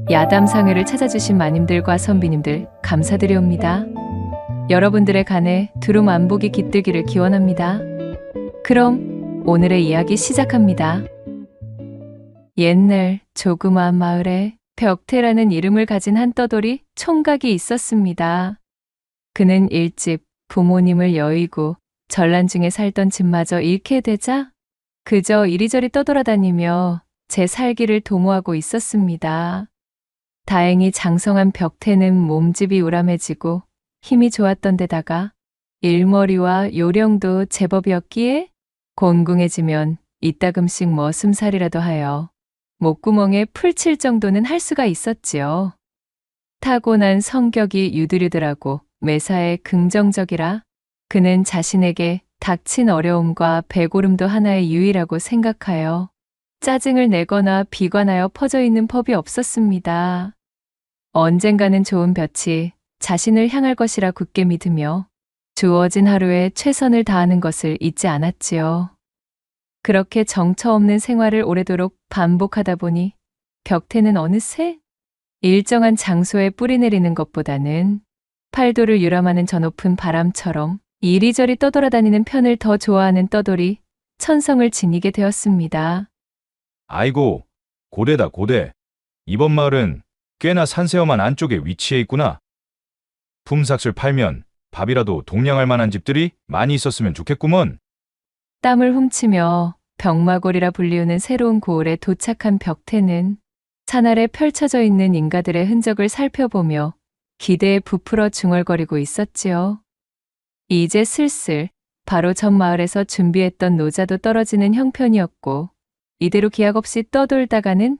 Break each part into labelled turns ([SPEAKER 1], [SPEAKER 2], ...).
[SPEAKER 1] 야담상회를 찾아주신 마님들과 선비님들 감사드리옵니다. 여러분들의 간에 두루 안복이 깃들기를 기원합니다. 그럼 오늘의 이야기 시작합니다. 옛날 조그마한 마을에 벽태라는 이름을 가진 한 떠돌이 총각이 있었습니다. 그는 일찍 부모님을 여의고 전란 중에 살던 집마저 잃게 되자 그저 이리저리 떠돌아다니며 제 살기를 도모하고 있었습니다. 다행히 장성한 벽태는 몸집이 우람해지고 힘이 좋았던 데다가 일머리와 요령도 제법이었기에 곤궁해지면 이따금씩 머슴살이라도 하여 목구멍에 풀 칠 정도는 할 수가 있었지요. 타고난 성격이 유들유들하고 매사에 긍정적이라 그는 자신에게 닥친 어려움과 배고름도 하나의 유의라고 생각하여 짜증을 내거나 비관하여 퍼져 있는 법이 없었습니다. 언젠가는 좋은 볕이 자신을 향할 것이라 굳게 믿으며 주어진 하루에 최선을 다하는 것을 잊지 않았지요. 그렇게 정처 없는 생활을 오래도록 반복하다 보니 벽태는 어느새 일정한 장소에 뿌리 내리는 것보다는 팔도를 유람하는 저 높은 바람처럼 이리저리 떠돌아다니는 편을 더 좋아하는 떠돌이 천성을 지니게 되었습니다.
[SPEAKER 2] 아이고, 고대다 고대. 이번 마을은 꽤나 산세험한 안쪽에 위치해 있구나. 품삯을 팔면 밥이라도 동냥할 만한 집들이 많이 있었으면 좋겠구먼.
[SPEAKER 1] 땀을 훔치며 벽마골이라 불리우는 새로운 고을에 도착한 벽태는 산아래 펼쳐져 있는 인가들의 흔적을 살펴보며 기대에 부풀어 중얼거리고 있었지요. 이제 슬슬 바로 전 마을에서 준비했던 노자도 떨어지는 형편이었고 이대로 기약 없이 떠돌다가는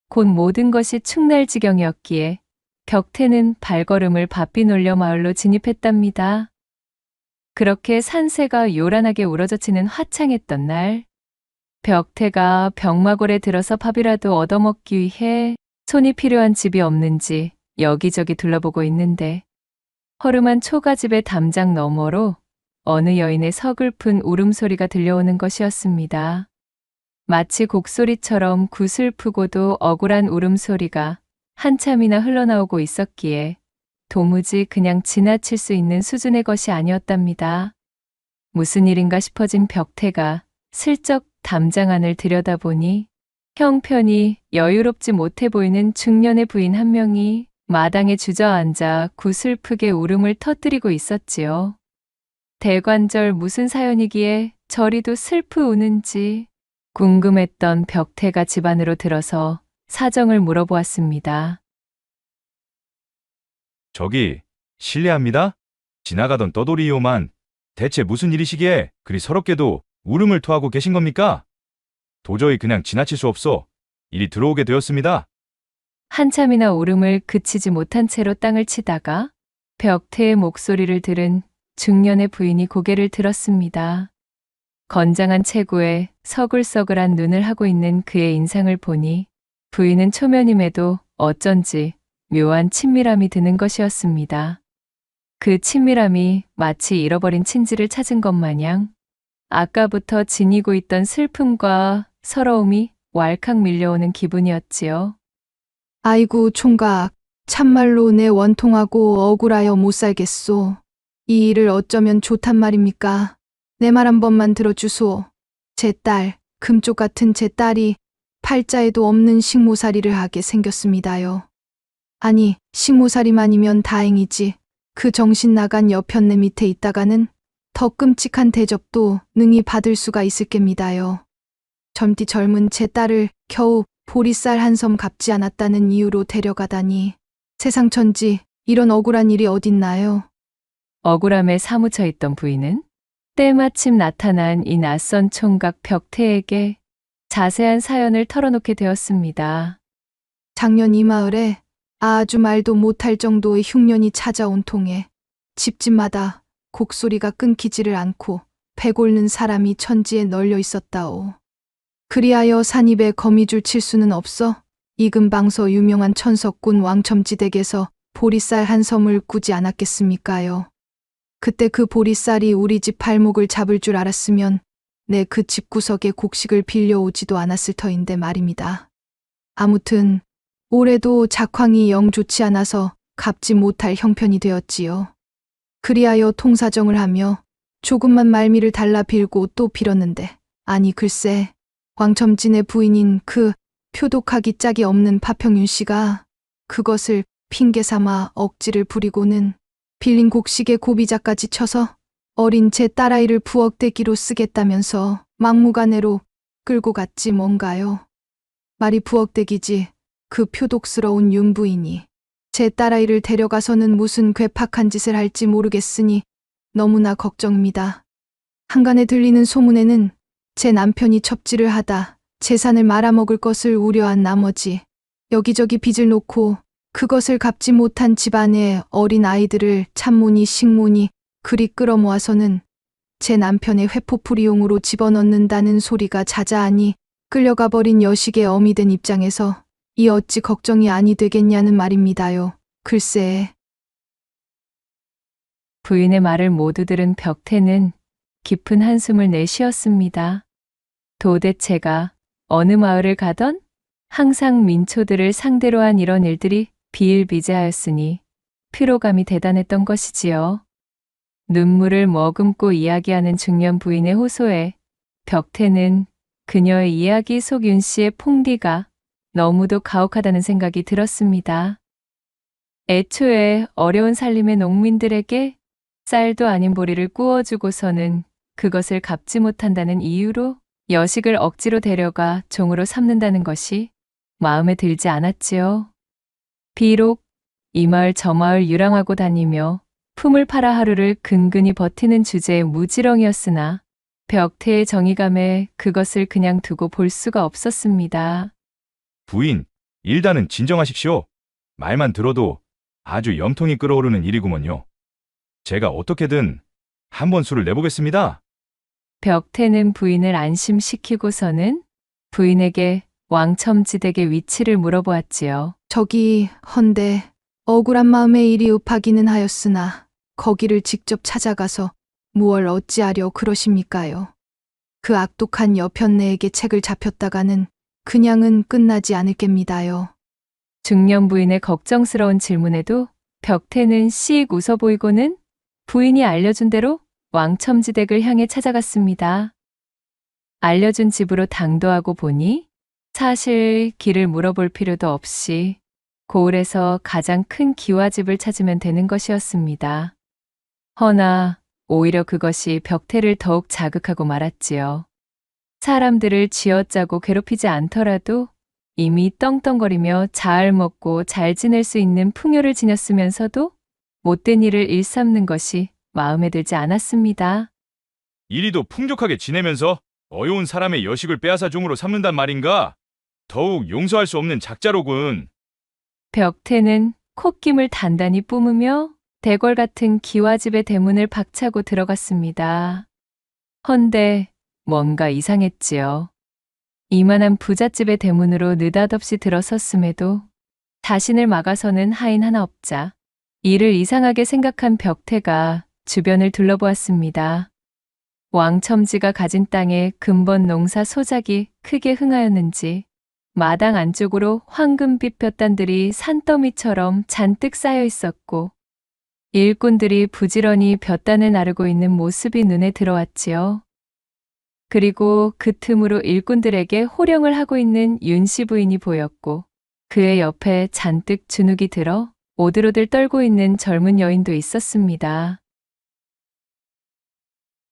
[SPEAKER 1] 곧 모든 것이 축날 지경이었기에 벽태는 발걸음을 바삐 놀려 마을로 진입했답니다. 그렇게 산새가 요란하게 우러젖히는 화창했던 날, 벽태가 벽마골에 들어서 밥이라도 얻어먹기 위해 손이 필요한 집이 없는지 여기저기 둘러보고 있는데 허름한 초가집의 담장 너머로 어느 여인의 서글픈 울음소리가 들려오는 것이었습니다. 마치 곡소리처럼 구슬프고도 억울한 울음소리가 한참이나 흘러나오고 있었기에 도무지 그냥 지나칠 수 있는 수준의 것이 아니었답니다. 무슨 일인가 싶어진 벽태가 슬쩍 담장 안을 들여다보니 형편이 여유롭지 못해 보이는 중년의 부인 한 명이 마당에 주저앉아 구슬프게 울음을 터뜨리고 있었지요. 대관절 무슨 사연이기에 저리도 슬프 우는지 궁금했던 벽태가 집 안으로 들어서 사정을 물어보았습니다.
[SPEAKER 2] 저기, 실례합니다. 지나가던 떠돌이요만 대체 무슨 일이시기에 그리 서럽게도 울음을 토하고 계신 겁니까? 도저히 그냥 지나칠 수 없어 이리 들어오게 되었습니다.
[SPEAKER 1] 한참이나 울음을 그치지 못한 채로 땅을 치다가 벽태의 목소리를 들은 중년의 부인이 고개를 들었습니다. 건장한 체구에 서글서글한 눈을 하고 있는 그의 인상을 보니 부인은 초면임에도 어쩐지 묘한 친밀함이 드는 것이었습니다. 그 친밀함이 마치 잃어버린 친지를 찾은 것 마냥 아까부터 지니고 있던 슬픔과 서러움이 왈칵 밀려오는 기분이었지요.
[SPEAKER 3] 아이고 총각, 참말로 내 원통하고 억울하여 못 살겠소. 이 일을 어쩌면 좋단 말입니까? 내 말 한 번만 들어주소. 제 딸, 금쪽 같은 제 딸이 팔자에도 없는 식모살이를 하게 생겼습니다요. 아니, 식모살이만이면 다행이지. 그 정신 나간 여편네 밑에 있다가는 더 끔찍한 대접도 능히 받을 수가 있을 겝니다요. 젊디 젊은 제 딸을 겨우 보리쌀 한 섬 갚지 않았다는 이유로 데려가다니. 세상 천지 이런 억울한 일이 어딨나요?
[SPEAKER 1] 억울함에 사무쳐 있던 부인은 때마침 나타난 이 낯선 총각 벽태에게 자세한 사연을 털어놓게 되었습니다.
[SPEAKER 3] 작년 이 마을에 아주 말도 못할 정도의 흉년이 찾아온 통에 집집마다 곡소리가 끊기지를 않고 배골는 사람이 천지에 널려 있었다오. 그리하여 산입에 거미줄 칠 수는 없어 이근방서 유명한 천석군 왕첨지댁에서 보리쌀 한 섬을 꾸지 않았겠습니까요. 그때 그 보리쌀이 우리 집 발목을 잡을 줄 알았으면 내 그 집구석에 곡식을 빌려오지도 않았을 터인데 말입니다. 아무튼 올해도 작황이 영 좋지 않아서 갚지 못할 형편이 되었지요. 그리하여 통사정을 하며 조금만 말미를 달라 빌고 또 빌었는데, 아니 글쎄, 왕첨진의 부인인 그 표독하기 짝이 없는 파평윤 씨가 그것을 핑계 삼아 억지를 부리고는 빌린 곡식에 고비자까지 쳐서 어린 제 딸아이를 부엌대기로 쓰겠다면서 막무가내로 끌고 갔지 뭔가요. 말이 부엌대기지 그 표독스러운 윤 부인이 제 딸아이를 데려가서는 무슨 괴팍한 짓을 할지 모르겠으니 너무나 걱정입니다. 한간에 들리는 소문에는 제 남편이 첩질을 하다 재산을 말아먹을 것을 우려한 나머지 여기저기 빚을 놓고 그것을 갚지 못한 집안의 어린 아이들을 참모니 식모니 그리 끌어모아서는 제 남편의 회포풀이용으로 집어넣는다는 소리가 자자하니 끌려가 버린 여식의 어미 된 입장에서 이 어찌 걱정이 아니 되겠냐는 말입니다요. 글쎄.
[SPEAKER 1] 부인의 말을 모두 들은 벽태는 깊은 한숨을 내쉬었습니다. 도대체가 어느 마을을 가던 항상 민초들을 상대로 한 이런 일들이 비일비재하였으니 피로감이 대단했던 것이지요. 눈물을 머금고 이야기하는 중년 부인의 호소에 벽태는 그녀의 이야기 속 윤 씨의 폭리가 너무도 가혹하다는 생각이 들었습니다. 애초에 어려운 살림의 농민들에게 쌀도 아닌 보리를 구워주고서는 그것을 갚지 못한다는 이유로 여식을 억지로 데려가 종으로 삼는다는 것이 마음에 들지 않았지요. 비록 이 마을 저 마을 유랑하고 다니며 품을 팔아 하루를 근근히 버티는 주제의 무지렁이었으나 벽태의 정의감에 그것을 그냥 두고 볼 수가 없었습니다.
[SPEAKER 2] 부인, 일단은 진정하십시오. 말만 들어도 아주 염통이 끓어오르는 일이구먼요. 제가 어떻게든 한번 수를 내보겠습니다.
[SPEAKER 1] 벽태는 부인을 안심시키고서는 부인에게 왕첨지댁의 위치를 물어보았지요.
[SPEAKER 3] 저기 헌데 억울한 마음에 이리 up하기는 하였으나 거기를 직접 찾아가서 무얼 어찌하려 그러십니까요? 그 악독한 여편네에게 책을 잡혔다가는 그냥은 끝나지 않을 겝니다요.
[SPEAKER 1] 중년 부인의 걱정스러운 질문에도 벽태는 씩 웃어 보이고는 부인이 알려준 대로 왕첨지댁을 향해 찾아갔습니다. 알려준 집으로 당도하고 보니 사실 길을 물어볼 필요도 없이 고을에서 가장 큰 기와집을 찾으면 되는 것이었습니다. 허나 오히려 그것이 벽태를 더욱 자극하고 말았지요. 사람들을 쥐어짜고 괴롭히지 않더라도 이미 떵떵거리며 잘 먹고 잘 지낼 수 있는 풍요를 지녔으면서도 못된 일을 일삼는 것이 마음에 들지 않았습니다.
[SPEAKER 2] 이리도 풍족하게 지내면서 어여운 사람의 여식을 빼앗아 종으로 삼는단 말인가? 더욱 용서할 수 없는 작자로군.
[SPEAKER 1] 벽태는 콧김을 단단히 뿜으며 대궐 같은 기와집의 대문을 박차고 들어갔습니다. 헌데 뭔가 이상했지요. 이만한 부잣집의 대문으로 느닷없이 들어섰음에도 자신을 막아서는 하인 하나 없자 이를 이상하게 생각한 벽태가 주변을 둘러보았습니다. 왕첨지가 가진 땅에 근본 농사 소작이 크게 흥하였는지 마당 안쪽으로 황금빛 볕단들이 산더미처럼 잔뜩 쌓여 있었고 일꾼들이 부지런히 볕단을 나르고 있는 모습이 눈에 들어왔지요. 그리고 그 틈으로 일꾼들에게 호령을 하고 있는 윤씨 부인이 보였고 그의 옆에 잔뜩 주눅이 들어 오들오들 떨고 있는 젊은 여인도 있었습니다.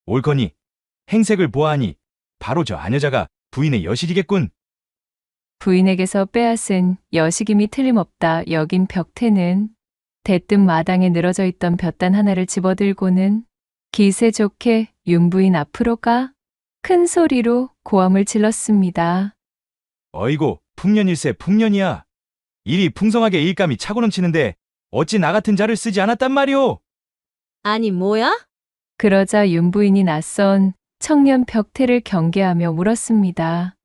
[SPEAKER 2] 옳거니 행색을 보아하니 바로 저 아녀자가 부인의 여실이겠군.
[SPEAKER 1] 부인에게서 빼앗은 여식임이 틀림없다 여긴 벽태는 대뜸 마당에 늘어져 있던 볕단 하나를 집어들고는 기세 좋게 윤부인 앞으로 가 큰 소리로 고함을 질렀습니다.
[SPEAKER 2] 어이고 풍년일세 풍년이야. 일이 풍성하게 일감이 차고 넘치는데 어찌 나 같은 자를 쓰지 않았단 말이오.
[SPEAKER 4] 아니 뭐야?
[SPEAKER 1] 그러자 윤부인이 낯선 청년 벽태를 경계하며 물었습니다.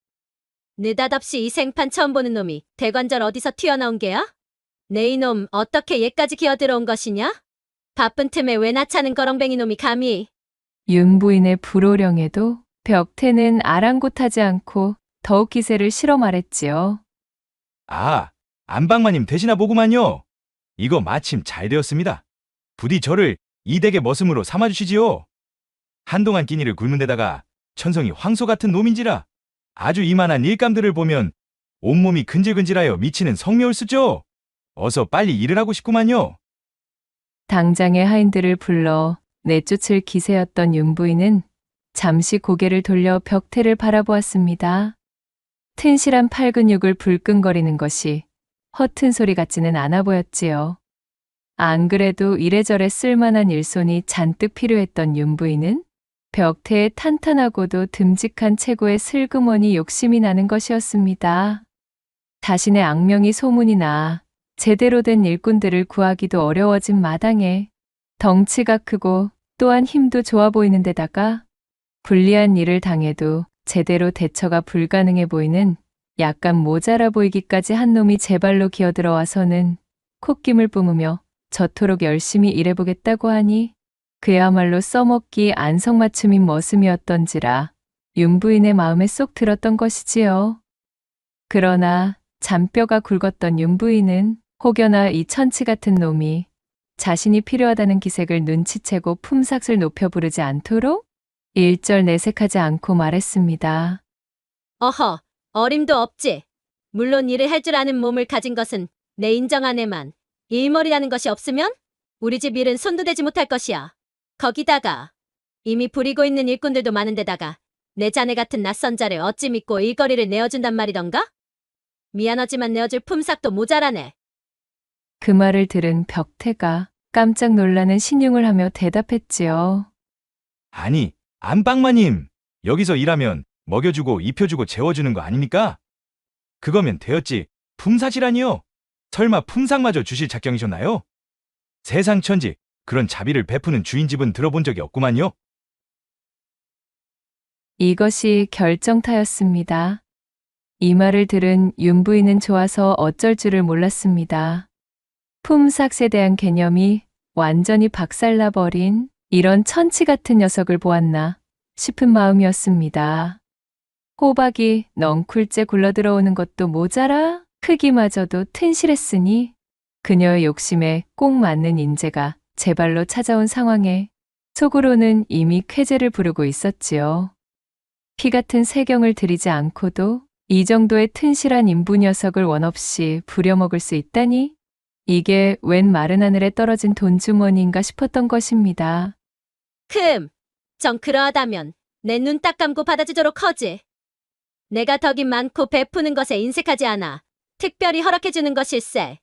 [SPEAKER 4] 느닷없이 이 생판 처음 보는 놈이 대관절 어디서 튀어나온 게야? 내 이놈 어떻게 얘까지 기어들어온 것이냐? 바쁜 틈에 왜 나차는 거렁뱅이 놈이 감히.
[SPEAKER 1] 윤부인의 불호령에도 벽태는 아랑곳하지 않고 더욱 기세를 실어 말했지요.
[SPEAKER 2] 아, 안방마님 되시나 보구만요. 이거 마침 잘 되었습니다. 부디 저를 이 댁의 머슴으로 삼아주시지요. 한동안 끼니를 굶은 데다가 천성이 황소 같은 놈인지라 아주 이만한 일감들을 보면 온몸이 근질근질하여 미치는 성묘을수죠. 어서 빨리 일을 하고 싶구만요.
[SPEAKER 1] 당장의 하인들을 불러 내쫓을 기세였던 윤부인은 잠시 고개를 돌려 벽태를 바라보았습니다. 튼실한 팔근육을 불끈거리는 것이 허튼 소리 같지는 않아 보였지요. 안 그래도 이래저래 쓸만한 일손이 잔뜩 필요했던 윤부인은 벽태의 탄탄하고도 듬직한 체구에 슬그머니 욕심이 나는 것이었습니다. 자신의 악명이 소문이 나 제대로 된 일꾼들을 구하기도 어려워진 마당에 덩치가 크고 또한 힘도 좋아 보이는 데다가 불리한 일을 당해도 제대로 대처가 불가능해 보이는 약간 모자라 보이기까지 한 놈이 제 발로 기어들어와서는 콧김을 뿜으며 저토록 열심히 일해보겠다고 하니 그야말로 써먹기 안성맞춤인 머슴이었던지라 윤부인의 마음에 쏙 들었던 것이지요. 그러나 잔뼈가 굵었던 윤부인은 혹여나 이 천치 같은 놈이 자신이 필요하다는 기색을 눈치채고 품삯을 높여 부르지 않도록 일절 내색하지 않고 말했습니다.
[SPEAKER 4] 어허, 어림도 없지. 물론 일을 할 줄 아는 몸을 가진 것은 내 인정 안에만 일머리라는 것이 없으면 우리 집 일은 손도 대지 못할 것이야. 거기다가 이미 부리고 있는 일꾼들도 많은데다가 내 자네 같은 낯선 자를 어찌 믿고 일거리를 내어준단 말이던가? 미안하지만 내어줄 품삯도 모자라네.
[SPEAKER 1] 그 말을 들은 벽태가 깜짝 놀라는 신용을 하며 대답했지요.
[SPEAKER 2] 아니, 안방마님. 여기서 일하면 먹여주고 입혀주고 재워주는 거 아닙니까? 그거면 되었지. 품삯이라니요. 설마 품삯마저 주실 작경이셨나요? 세상 천지 그런 자비를 베푸는 주인집은 들어본 적이 없구만요.
[SPEAKER 1] 이것이 결정타였습니다. 이 말을 들은 윤부인은 좋아서 어쩔 줄을 몰랐습니다. 품삯에 대한 개념이 완전히 박살나버린 이런 천치 같은 녀석을 보았나 싶은 마음이었습니다. 호박이 넝쿨째 굴러들어오는 것도 모자라 크기마저도 튼실했으니 그녀의 욕심에 꼭 맞는 인재가 제 발로 찾아온 상황에 속으로는 이미 쾌재를 부르고 있었지요. 피 같은 세경을 들이지 않고도 이 정도의 튼실한 인부 녀석을 원없이 부려먹을 수 있다니 이게 웬 마른 하늘에 떨어진 돈주머니인가 싶었던 것입니다.
[SPEAKER 4] 정 그러하다면 내 눈 딱 감고 받아주도록 하지. 내가 덕이 많고 베푸는 것에 인색하지 않아 특별히 허락해주는 것일세.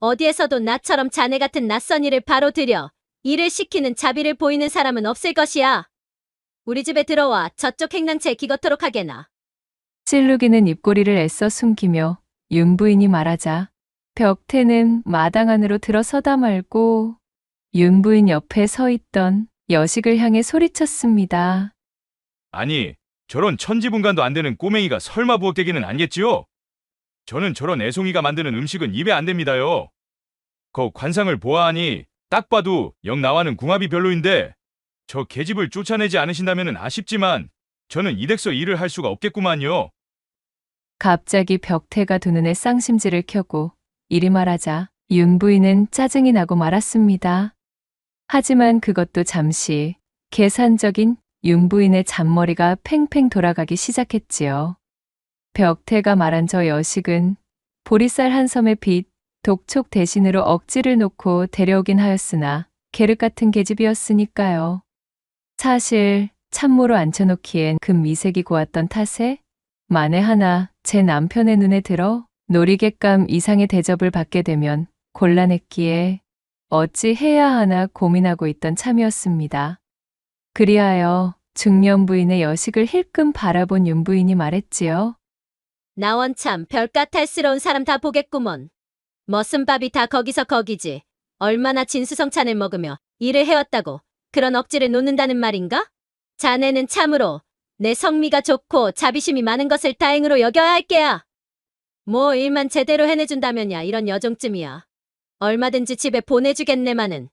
[SPEAKER 4] 어디에서도 나처럼 자네 같은 낯선 일을 바로 들여 일을 시키는 자비를 보이는 사람은 없을 것이야. 우리 집에 들어와 저쪽 행랑채에 기거토록 하게나.
[SPEAKER 1] 찔르기는 입꼬리를 애써 숨기며 윤부인이 말하자 벽태는 마당 안으로 들어서다 말고 윤부인 옆에 서 있던 여식을 향해 소리쳤습니다.
[SPEAKER 2] 아니, 저런 천지분간도 안 되는 꼬맹이가 설마 부엌대기는 아니겠지요? 저는 저런 애송이가 만드는 음식은 입에 안 됩니다요. 그 관상을 보아하니 딱 봐도 영 나와는 궁합이 별로인데 저 계집을 쫓아내지 않으신다면 아쉽지만 저는 이 댁서 일을 할 수가 없겠구만요.
[SPEAKER 1] 갑자기 벽태가 두 눈에 쌍심지를 켜고 이리 말하자 윤부인은 짜증이 나고 말았습니다. 하지만 그것도 잠시 계산적인 윤부인의 잔머리가 팽팽 돌아가기 시작했지요. 벽태가 말한 저 여식은 보리쌀 한 섬의 빚, 독촉 대신으로 억지를 놓고 데려오긴 하였으나 계륵 같은 계집이었으니까요. 사실 참모로 앉혀놓기엔 그 미색이 고왔던 탓에 만에 하나 제 남편의 눈에 들어 놀이객감 이상의 대접을 받게 되면 곤란했기에 어찌 해야 하나 고민하고 있던 참이었습니다. 그리하여 중년 부인의 여식을 힐끔 바라본 윤부인이 말했지요.
[SPEAKER 4] 나 원참 별가탈스러운 사람 다 보겠구먼. 머슴밥이 다 거기서 거기지. 얼마나 진수성찬을 먹으며 일을 해왔다고 그런 억지를 놓는다는 말인가? 자네는 참으로 내 성미가 좋고 자비심이 많은 것을 다행으로 여겨야 할 게야. 뭐 일만 제대로 해내준다면야 이런 여종쯤이야. 얼마든지 집에 보내주겠네마는.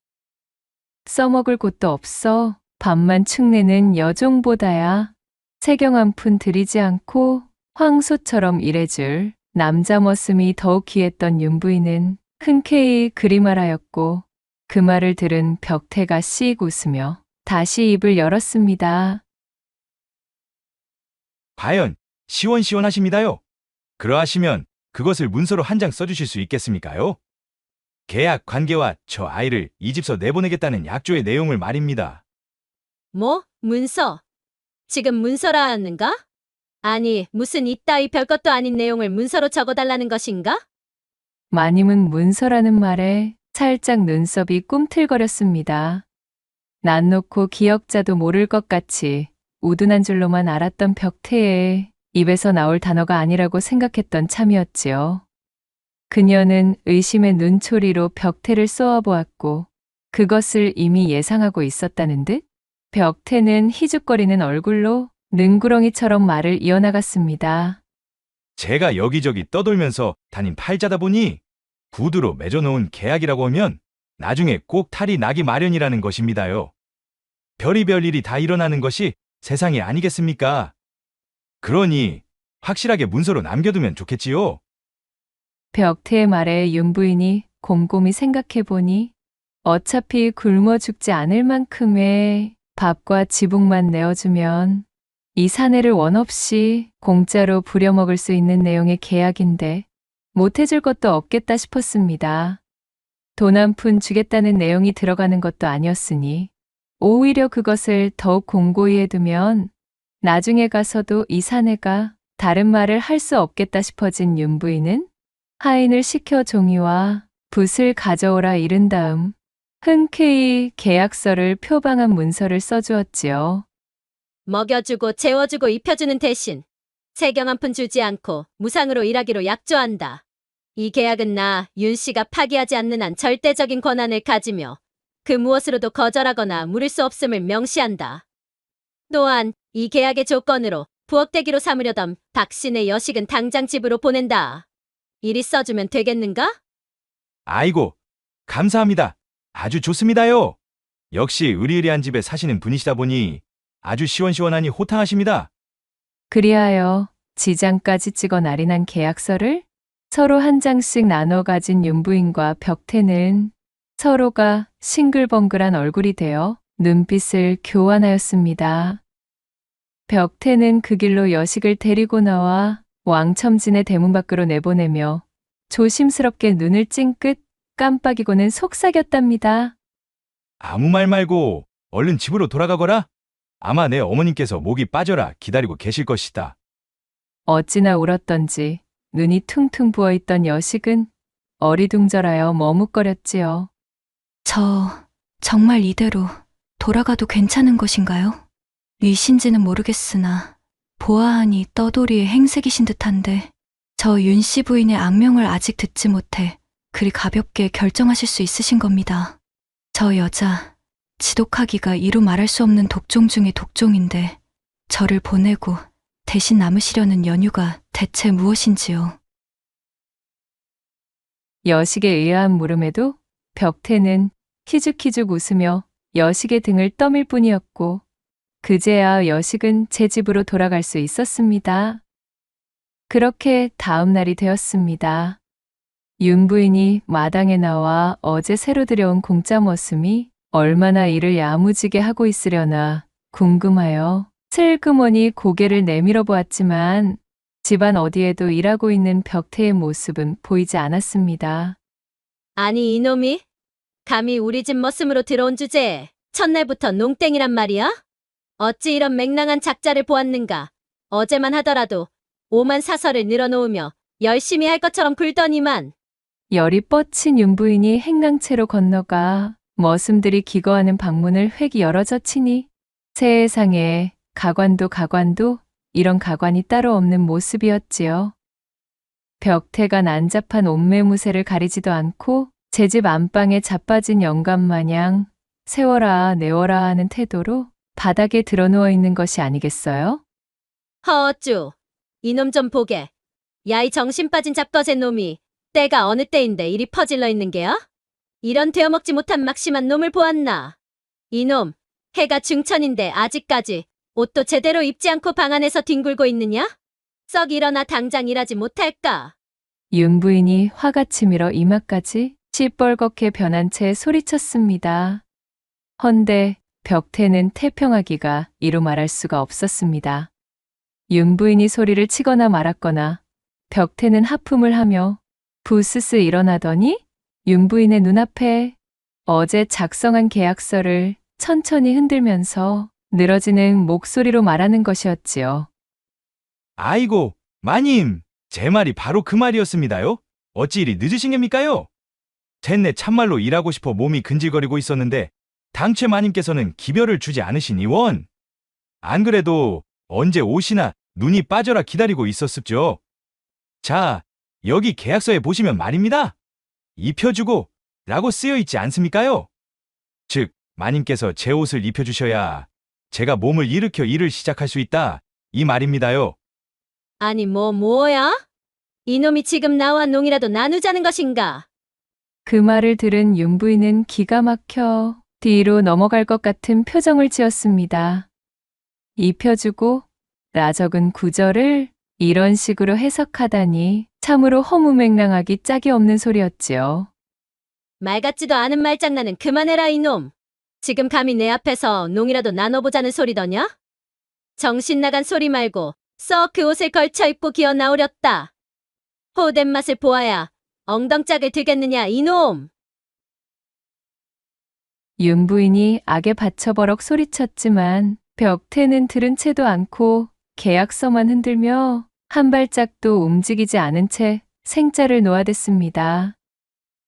[SPEAKER 1] 써먹을 곳도 없어 밥만 축내는 여종보다야 세경 한 푼 들이지 않고 황소처럼 일해줄 남자 머슴이 더욱 귀했던 윤 부인은 흔쾌히 그리말하였고 그 말을 들은 벽태가 씩 웃으며 다시 입을 열었습니다.
[SPEAKER 2] 과연 시원시원하십니다요. 그러하시면 그것을 문서로 한 장 써주실 수 있겠습니까요? 계약 관계와 저 아이를 이 집서 내보내겠다는 약조의 내용을 말입니다.
[SPEAKER 4] 뭐? 문서? 지금 문서라 하는가? 아니, 무슨 이따위 별것도 아닌 내용을 문서로 적어달라는 것인가?
[SPEAKER 1] 마님은 문서라는 말에 살짝 눈썹이 꿈틀거렸습니다. 난 놓고 기억자도 모를 것 같이 우둔한 줄로만 알았던 벽태의 입에서 나올 단어가 아니라고 생각했던 참이었지요. 그녀는 의심의 눈초리로 벽태를 쏘아보았고 그것을 이미 예상하고 있었다는 듯 벽태는 희죽거리는 얼굴로 능구렁이처럼 말을 이어나갔습니다.
[SPEAKER 2] 제가 여기저기 떠돌면서 다닌 팔자다 보니 구두로 맺어놓은 계약이라고 하면 나중에 꼭 탈이 나기 마련이라는 것입니다요. 별의별 일이 다 일어나는 것이 세상이 아니겠습니까? 그러니 확실하게 문서로 남겨두면 좋겠지요.
[SPEAKER 1] 벽태의 말에 윤 부인이 곰곰이 생각해보니 어차피 굶어 죽지 않을 만큼의 밥과 지붕만 내어주면 이 사내를 원 없이 공짜로 부려먹을 수 있는 내용의 계약인데 못해줄 것도 없겠다 싶었습니다. 돈 한 푼 주겠다는 내용이 들어가는 것도 아니었으니 오히려 그것을 더욱 공고히 해두면 나중에 가서도 이 사내가 다른 말을 할 수 없겠다 싶어진 윤 부인은 하인을 시켜 종이와 붓을 가져오라 이른 다음 흔쾌히 계약서를 표방한 문서를 써주었지요.
[SPEAKER 4] 먹여주고 재워주고 입혀주는 대신 세경 한 푼 주지 않고 무상으로 일하기로 약조한다. 이 계약은 나 윤 씨가 파기하지 않는 한 절대적인 권한을 가지며 그 무엇으로도 거절하거나 물을 수 없음을 명시한다. 또한 이 계약의 조건으로 부엌대기로 삼으려던 박씨네 여식은 당장 집으로 보낸다. 이리 써주면 되겠는가?
[SPEAKER 2] 아이고, 감사합니다. 아주 좋습니다요. 역시 의리의리한 집에 사시는 분이시다 보니 아주 시원시원하니 호탕하십니다.
[SPEAKER 1] 그리하여 지장까지 찍어 날인한 계약서를 서로 한 장씩 나눠 가진 윤 부인과 벽태는 서로가 싱글벙글한 얼굴이 되어 눈빛을 교환하였습니다. 벽태는 그 길로 여식을 데리고 나와 왕첨진의 대문 밖으로 내보내며 조심스럽게 눈을 찡긋 깜빡이고는 속삭였답니다.
[SPEAKER 2] 아무 말 말고 얼른 집으로 돌아가거라. 아마 내 어머님께서 목이 빠져라 기다리고 계실 것이다.
[SPEAKER 1] 어찌나 울었던지 눈이 퉁퉁 부어있던 여식은 어리둥절하여 머뭇거렸지요.
[SPEAKER 5] 정말 이대로 돌아가도 괜찮은 것인가요? 위신지는 모르겠으나 보아하니 떠돌이의 행색이신 듯한데 저 윤 씨 부인의 악명을 아직 듣지 못해 그리 가볍게 결정하실 수 있으신 겁니다. 저 여자 지독하기가 이루 말할 수 없는 독종 중의 독종인데 저를 보내고 대신 남으시려는 연유가 대체 무엇인지요?
[SPEAKER 1] 여식에 의아한 물음에도 벽태는 희죽희죽 웃으며 여식의 등을 떠밀 뿐이었고 그제야 여식은 제 집으로 돌아갈 수 있었습니다. 그렇게 다음 날이 되었습니다. 윤 부인이 마당에 나와 어제 새로 들여온 공짜 머슴이 얼마나 일을 야무지게 하고 있으려나 궁금하여 슬그머니 고개를 내밀어 보았지만 집안 어디에도 일하고 있는 벽태의 모습은 보이지 않았습니다.
[SPEAKER 4] 아니 이놈이 감히 우리 집 머슴으로 들어온 주제에 첫날부터 농땡이란 말이야? 어찌 이런 맹랑한 작자를 보았는가? 어제만 하더라도 오만 사설을 늘어놓으며 열심히 할 것처럼 굴더니만.
[SPEAKER 1] 열이 뻗친 윤 부인이 행랑채로 건너가 머슴들이 기거하는 방문을 획 열어젖히니 세상에 가관도 이런 가관이 따로 없는 모습이었지요. 벽태가 난잡한 옷매무새를 가리지도 않고 제 집 안방에 자빠진 영감 마냥 세워라 내워라 하는 태도로 바닥에 드러누워 있는 것이 아니겠어요?
[SPEAKER 4] 허쭈, 이놈 좀 보게. 야, 이 정신 빠진 잡거새 놈이 때가 어느 때인데 이리 퍼질러 있는 게야? 이런 되어먹지 못한 막심한 놈을 보았나? 이놈, 해가 중천인데 아직까지 옷도 제대로 입지 않고 방 안에서 뒹굴고 있느냐? 썩 일어나 당장 일하지 못할까?
[SPEAKER 1] 윤 부인이 화가 치밀어 이마까지 시뻘겋게 변한 채 소리쳤습니다. 헌데 벽태는 태평하기가 이루 말할 수가 없었습니다. 윤 부인이 소리를 치거나 말았거나 벽태는 하품을 하며 부스스 일어나더니 윤 부인의 눈앞에 어제 작성한 계약서를 천천히 흔들면서 늘어지는 목소리로 말하는 것이었지요.
[SPEAKER 2] 아이고, 마님, 제 말이 바로 그 말이었습니다요. 어찌 이리 늦으신 겁니까요? 젠내 참말로 일하고 싶어 몸이 근질거리고 있었는데 당최 마님께서는 기별을 주지 않으시니 원. 안 그래도 언제 오시나 눈이 빠져라 기다리고 있었습죠. 자, 여기 계약서에 보시면 말입니다. 입혀주고 라고 쓰여 있지 않습니까요? 즉, 마님께서 제 옷을 입혀주셔야 제가 몸을 일으켜 일을 시작할 수 있다. 이 말입니다요.
[SPEAKER 4] 아니 뭐야? 이놈이 지금 나와 농이라도 나누자는 것인가?
[SPEAKER 1] 그 말을 들은 윤 부인은 기가 막혀 뒤로 넘어갈 것 같은 표정을 지었습니다. 입혀주고 라 적은 구절을 이런 식으로 해석하다니 참으로 허무맹랑하기 짝이 없는 소리였지요.
[SPEAKER 4] 말 같지도 않은 말장난은 그만해라 이놈. 지금 감히 내 앞에서 농이라도 나눠보자는 소리더냐? 정신 나간 소리 말고 썩 그 옷을 걸쳐 입고 기어 나오렸다. 호된 맛을 보아야 엉덩짝을 들겠느냐 이놈.
[SPEAKER 1] 윤 부인이 악에 받쳐버럭 소리쳤지만 벽태는 들은 채도 않고 계약서만 흔들며 한 발짝도 움직이지 않은 채 생자를 놓아댔습니다.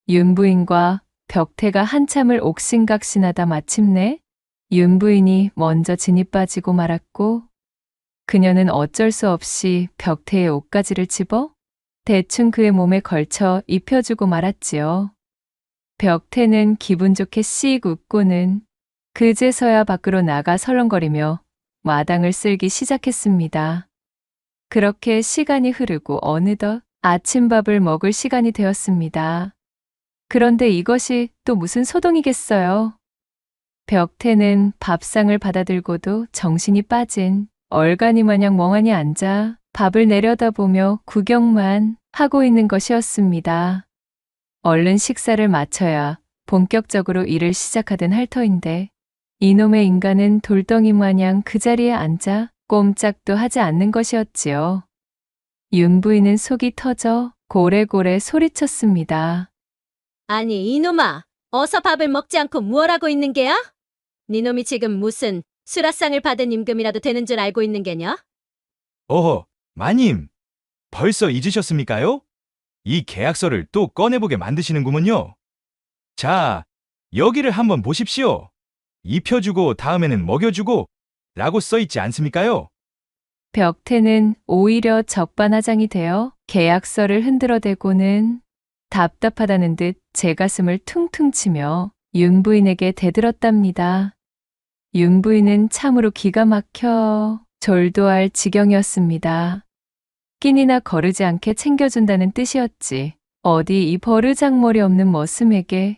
[SPEAKER 1] 윤 부인과 벽태가 한참을 옥신각신하다 마침내 윤 부인이 먼저 진이 빠지고 말았고 그녀는 어쩔 수 없이 벽태의 옷가지를 집어 대충 그의 몸에 걸쳐 입혀주고 말았지요. 벽태는 기분 좋게 씩 웃고는 그제서야 밖으로 나가 설렁거리며 마당을 쓸기 시작했습니다. 그렇게 시간이 흐르고 어느덧 아침밥을 먹을 시간이 되었습니다. 그런데 이것이 또 무슨 소동이겠어요. 벽태는 밥상을 받아들고도 정신이 빠진 얼간이 마냥 멍하니 앉아 밥을 내려다보며 구경만 하고 있는 것이었습니다. 얼른 식사를 마쳐야 본격적으로 일을 시작하던 할 터인데 이놈의 인간은 돌덩이 마냥 그 자리에 앉아 꼼짝도 하지 않는 것이었지요. 윤 부인은 속이 터져 고래고래 소리쳤습니다.
[SPEAKER 4] 아니 이놈아, 어서 밥을 먹지 않고 무얼 하고 있는 게야? 니놈이 지금 무슨 수라상을 받은 임금이라도 되는 줄 알고 있는 게냐?
[SPEAKER 2] 어허, 마님, 벌써 잊으셨습니까요? 이 계약서를 또 꺼내보게 만드시는구먼요. 자, 여기를 한번 보십시오. 입혀주고 다음에는 먹여주고 라고 써있지 않습니까요?
[SPEAKER 1] 벽태는 오히려 적반하장이 되어 계약서를 흔들어대고는 답답하다는 듯 제 가슴을 퉁퉁 치며 윤 부인에게 대들었답니다. 윤 부인은 참으로 기가 막혀 졸도할 지경이었습니다. 끼니나 거르지 않게 챙겨준다는 뜻이었지. 어디 이 버르장머리 없는 머슴에게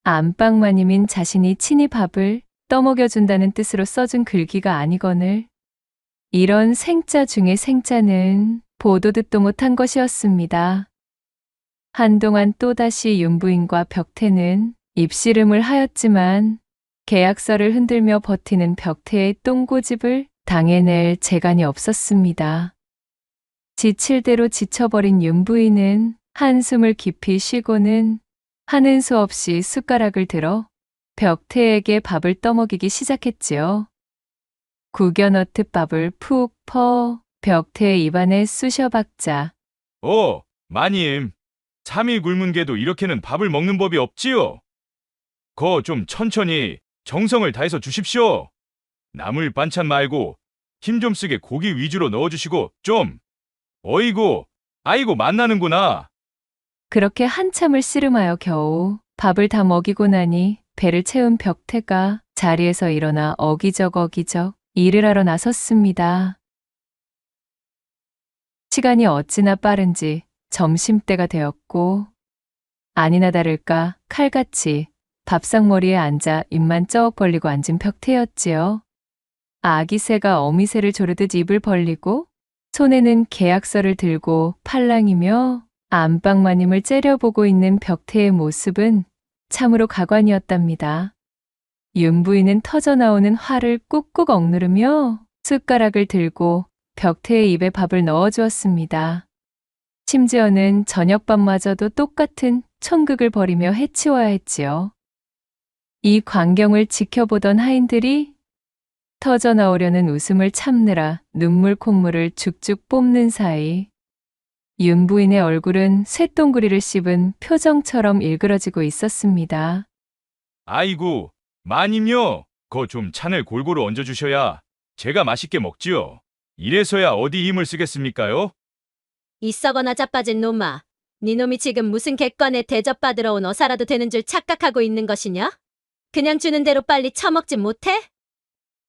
[SPEAKER 1] 안방마님인 자신이 친히 밥을 떠먹여준다는 뜻으로 써준 글귀가 아니거늘 이런 생자 중의 생자는 보도 듣도 못한 것이었습니다. 한동안 또다시 윤 부인과 벽태는 입씨름을 하였지만 계약서를 흔들며 버티는 벽태의 똥고집을 당해낼 재간이 없었습니다. 지칠 대로 지쳐버린 윤 부인은 한숨을 깊이 쉬고는 하는 수 없이 숟가락을 들어 벽태에게 밥을 떠먹이기 시작했지요. 구겨 넣듯 밥을 푹 퍼 벽태의 입안에 쑤셔박자
[SPEAKER 2] 마님, 3일 굶은 개도 이렇게는 밥을 먹는 법이 없지요. 거 좀 천천히 정성을 다해서 주십시오. 나물 반찬 말고 힘 좀 쓰게 고기 위주로 넣어주시고 좀. 어이구, 아이고 만나는구나.
[SPEAKER 1] 그렇게 한참을 씨름하여 겨우 밥을 다 먹이고 나니 배를 채운 벽태가 자리에서 일어나 어기적 일을 하러 나섰습니다. 시간이 어찌나 빠른지 점심때가 되었고 아니나 다를까 칼같이 밥상머리에 앉아 입만 쩍 벌리고 앉은 벽태였지요. 아기 새가 어미새를 조르듯 입을 벌리고 손에는 계약서를 들고 팔랑이며 안방마님을 째려보고 있는 벽태의 모습은 참으로 가관이었답니다. 윤 부인은 터져나오는 화를 꾹꾹 억누르며 숟가락을 들고 벽태의 입에 밥을 넣어주었습니다. 심지어는 저녁밥마저도 똑같은 총극을 벌이며 해치워야 했지요. 이 광경을 지켜보던 하인들이 터져나오려는 웃음을 참느라 눈물 콧물을 죽죽 뽐는 사이 윤 부인의 얼굴은 쇳동그리를 씹은 표정처럼 일그러지고 있었습니다.
[SPEAKER 2] 아이고, 마님요. 거 좀 찬을 골고루 얹어주셔야 제가 맛있게 먹지요. 이래서야 어디 힘을 쓰겠습니까요?
[SPEAKER 4] 이 썩어나 자빠진 놈아. 네 놈이 지금 무슨 객관에 대접받으러 온 어사라도 되는 줄 착각하고 있는 것이냐? 그냥 주는 대로 빨리 처먹지 못해?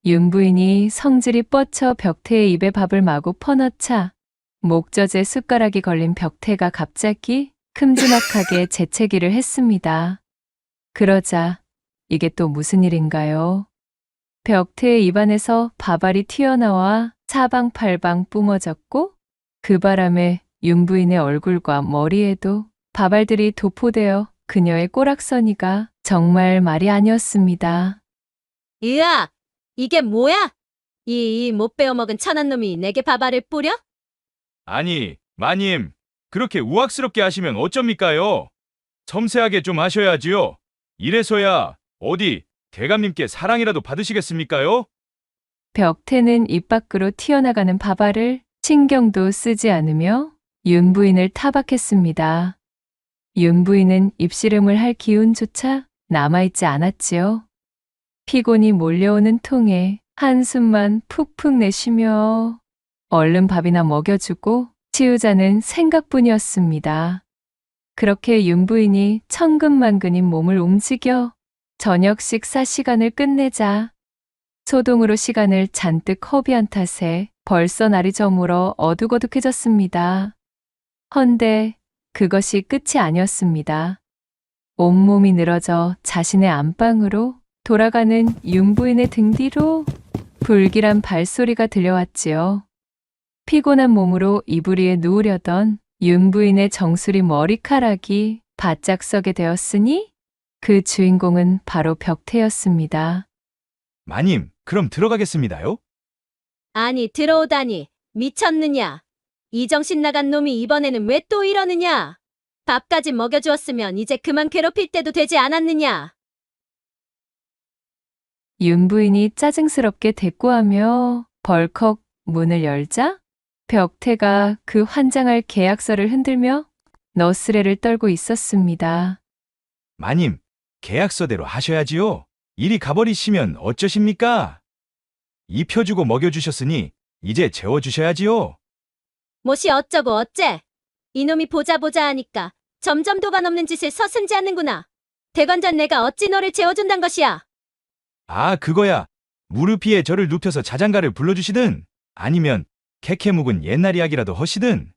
[SPEAKER 1] 윤 부인이 성질이 뻗쳐 벽태의 입에 밥을 마구 퍼넣자 목젖에 숟가락이 걸린 벽태가 갑자기 큼지막하게 재채기를 했습니다. 그러자 이게 또 무슨 일인가요? 벽태의 입안에서 밥알이 튀어나와 사방팔방 뿜어졌고 그 바람에 윤 부인의 얼굴과 머리에도 밥알들이 도포되어 그녀의 꼬락서니가 정말 말이 아니었습니다.
[SPEAKER 4] 으악! 이게 뭐야? 이 못 베어먹은 천한 놈이 내게 밥알을 뿌려?
[SPEAKER 2] 아니, 마님. 그렇게 우악스럽게 하시면 어쩝니까요? 섬세하게 좀 하셔야지요. 이래서야 어디 대감님께 사랑이라도 받으시겠습니까요?
[SPEAKER 1] 벽태는 입 밖으로 튀어나가는 밥알을 신경도 쓰지 않으며 윤 부인을 타박했습니다. 윤 부인은 입씨름을 할 기운조차 남아있지 않았지요. 피곤이 몰려오는 통에 한숨만 푹푹 내쉬며 얼른 밥이나 먹여주고 치우자는 생각뿐이었습니다. 그렇게 윤 부인이 천근만근인 몸을 움직여 저녁 식사 시간을 끝내자 소동으로 시간을 잔뜩 허비한 탓에 벌써 날이 저물어 어둑어둑해졌습니다. 헌데 그것이 끝이 아니었습니다. 온몸이 늘어져 자신의 안방으로 돌아가는 윤 부인의 등 뒤로 불길한 발소리가 들려왔지요. 피곤한 몸으로 이불 위에 누우려던 윤 부인의 정수리 머리카락이 바짝 서게 되었으니 그 주인공은 바로 벽태였습니다.
[SPEAKER 2] 마님, 그럼 들어가겠습니다요?
[SPEAKER 4] 아니, 들어오다니. 미쳤느냐? 이 정신 나간 놈이 이번에는 왜 또 이러느냐? 밥까지 먹여주었으면 이제 그만 괴롭힐 때도 되지 않았느냐?
[SPEAKER 1] 윤 부인이 짜증스럽게 대꾸하며 벌컥 문을 열자 벽태가 그 환장할 계약서를 흔들며 너스레를 떨고 있었습니다.
[SPEAKER 2] 마님, 계약서대로 하셔야지요. 이리 가버리시면 어쩌십니까? 입혀주고 먹여주셨으니 이제 재워주셔야지요.
[SPEAKER 4] 못이 어쩌고 어째? 이놈이 보자 하니까 점점 도가 넘는 짓을 서슴지 않는구나. 대관전 내가 어찌 너를 재워준단 것이야?
[SPEAKER 2] 아, 그거야. 무릎 위에 저를 눕혀서 자장가를 불러주시든 아니면 캐캐 묵은 옛날 이야기라도 하시든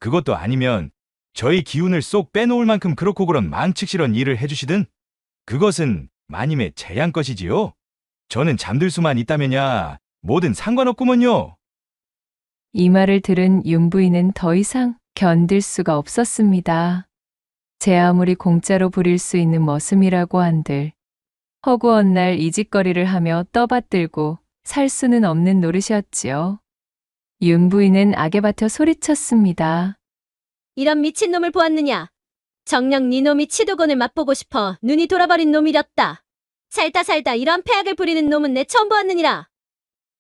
[SPEAKER 2] 그것도 아니면 저희 기운을 쏙 빼놓을 만큼 그렇고 그런 망측스런 일을 해주시든 그것은 마님의 재양 것이지요. 저는 잠들 수만 있다면야 뭐든 상관없구먼요.
[SPEAKER 1] 이 말을 들은 윤 부인은 더 이상 견딜 수가 없었습니다. 제 아무리 공짜로 부릴 수 있는 머슴이라고 한들 허구한 날 이짓거리를 하며 떠받들고 살 수는 없는 노릇이었지요. 윤 부인은 악에 받쳐 소리쳤습니다.
[SPEAKER 4] 이런 미친놈을 보았느냐? 정녕 네 놈이 치도곤을 맛보고 싶어 눈이 돌아버린 놈이렸다. 살다 이런 폐악을 부리는 놈은 내 처음 보았느니라.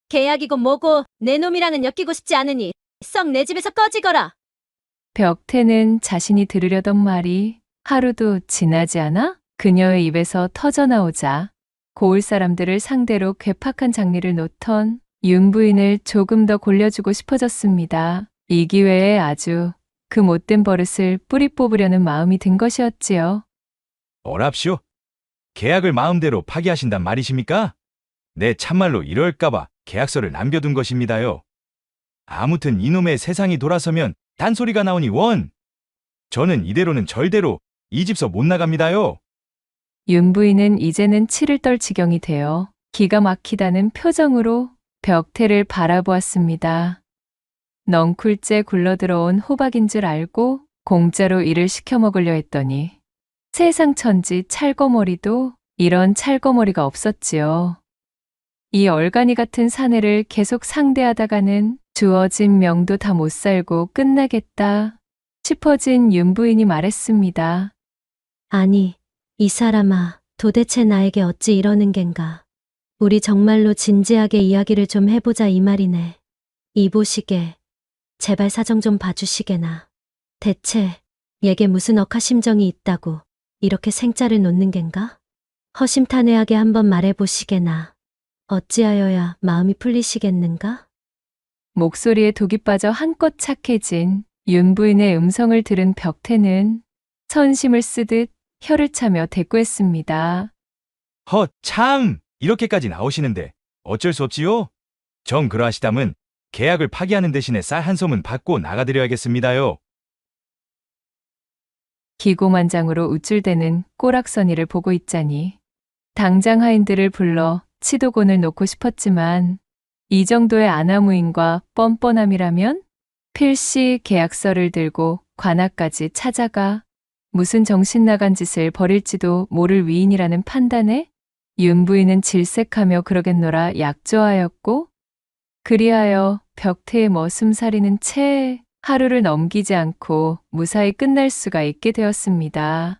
[SPEAKER 4] 계약이고 뭐고 내 놈이랑은 엮이고 싶지 않으니 썩 내 집에서 꺼지거라.
[SPEAKER 1] 벽태는 자신이 들으려던 말이 하루도 지나지 않아 그녀의 입에서 터져나오자 고을 사람들을 상대로 괴팍한 장리를 놓던 윤 부인을 조금 더 골려주고 싶어졌습니다. 이 기회에 아주 그 못된 버릇을 뿌리 뽑으려는 마음이 든 것이었지요.
[SPEAKER 2] 어랍시오. 계약을 마음대로 파기하신단 말이십니까? 네, 참말로 이럴까봐 계약서를 남겨둔 것입니다요. 아무튼 이놈의 세상이 돌아서면 딴소리가 나오니 원. 저는 이대로는 절대로 이 집서 못 나갑니다요.
[SPEAKER 1] 윤 부인은 이제는 치를 떨 지경이 되어 기가 막히다는 표정으로 벽태를 바라보았습니다. 넝쿨째 굴러들어온 호박인 줄 알고 공짜로 일을 시켜 먹으려 했더니 세상 천지 찰거머리도 이런 찰거머리가 없었지요. 이 얼간이 같은 사내를 계속 상대하다가는 주어진 명도 다 못 살고 끝나겠다 싶어진 윤 부인이 말했습니다.
[SPEAKER 4] 아니, 이 사람아, 도대체 나에게 어찌 이러는 겐가. 우리 정말로 진지하게 이야기를 좀 해보자 이 말이네. 이보시게, 제발 사정 좀 봐주시게나. 대체 얘게 무슨 억하심정이 있다고 이렇게 생짜를 놓는 겐가? 허심탄회하게 한번 말해보시게나. 어찌하여야 마음이 풀리시겠는가?
[SPEAKER 1] 목소리에 독이 빠져 한껏 착해진 윤 부인의 음성을 들은 벽태는 선심을 쓰듯 혀를 차며 대꾸했습니다.
[SPEAKER 2] 참! 이렇게까지 나오시는데 어쩔 수 없지요? 정 그러하시다면 계약을 파기하는 대신에 쌀 한 소문 받고 나가드려야겠습니다요.
[SPEAKER 1] 기고만장으로 우쭐대는 꼬락서니를 보고 있자니 당장 하인들을 불러 치도곤을 놓고 싶었지만 이 정도의 아나무인과 뻔뻔함이라면 필시 계약서를 들고 관아까지 찾아가 무슨 정신 나간 짓을 벌일지도 모를 위인이라는 판단에 윤 부인은 질색하며 그러겠노라 약조하였고 그리하여 벽태의 머슴살이는 채 하루를 넘기지 않고 무사히 끝날 수가 있게 되었습니다.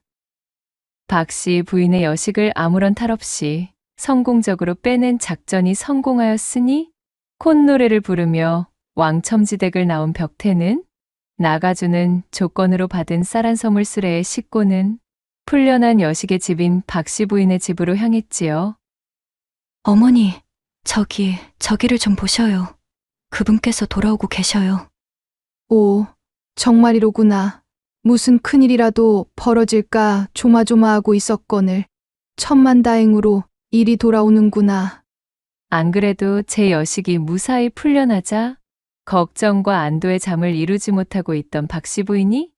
[SPEAKER 1] 박씨 부인의 여식을 아무런 탈 없이 성공적으로 빼낸 작전이 성공하였으니 콧노래를 부르며 왕첨지댁을 나온 벽태는 나가주는 조건으로 받은 쌀 한 서물 수레에 싣고는 풀려난 여식의 집인 박씨 부인의 집으로 향했지요.
[SPEAKER 5] 어머니, 저기를 좀 보셔요. 그분께서 돌아오고 계셔요.
[SPEAKER 3] 오, 정말이로구나. 무슨 큰일이라도 벌어질까 조마조마하고 있었거늘 천만다행으로 일이 돌아오는구나.
[SPEAKER 1] 안 그래도 제 여식이 무사히 풀려나자 걱정과 안도의 잠을 이루지 못하고 있던 박씨 부인이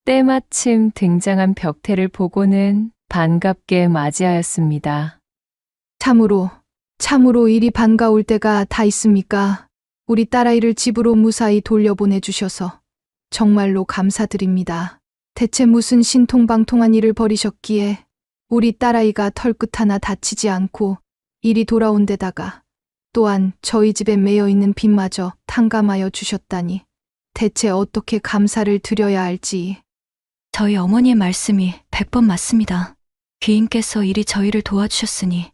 [SPEAKER 1] 때마침 등장한 벽태를 보고는 반갑게 맞이하였습니다.
[SPEAKER 3] 참으로 일이 반가울 때가 다 있습니까? 우리 딸아이를 집으로 무사히 돌려보내주셔서 정말로 감사드립니다. 대체 무슨 신통방통한 일을 벌이셨기에 우리 딸아이가 털끝 하나 다치지 않고 일이 돌아온 데다가 또한 저희 집에 매여 있는 빚마저 탕감하여 주셨다니 대체 어떻게 감사를 드려야 할지.
[SPEAKER 5] 저희 어머니의 말씀이 100번 맞습니다. 귀인께서 이리 저희를 도와주셨으니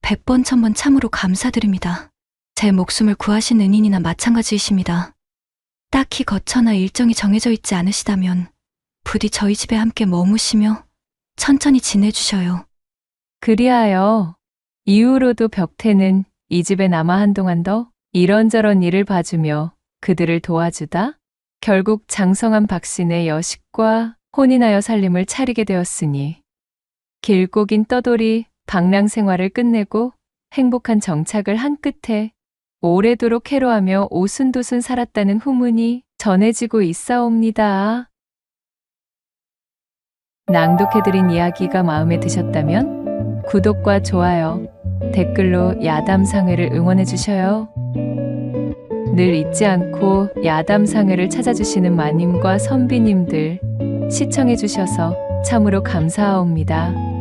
[SPEAKER 5] 100번 1000번 참으로 감사드립니다. 제 목숨을 구하신 은인이나 마찬가지이십니다. 딱히 거처나 일정이 정해져 있지 않으시다면 부디 저희 집에 함께 머무시며 천천히 지내주셔요.
[SPEAKER 1] 그리하여 이후로도 벽태는 이 집에 남아 한동안 더 이런저런 일을 봐주며 그들을 도와주다 결국 장성한 박씨네 여식과 혼인하여 살림을 차리게 되었으니 길고 긴 떠돌이 방랑 생활을 끝내고 행복한 정착을 한 끝에 오래도록 해로하며 오순도순 살았다는 후문이 전해지고 있사옵니다. 낭독해드린 이야기가 마음에 드셨다면 구독과 좋아요, 댓글로 야담상회를 응원해 주셔요. 늘 잊지 않고 야담상회를 찾아주시는 마님과 선비님들 시청해 주셔서 참으로 감사하옵니다.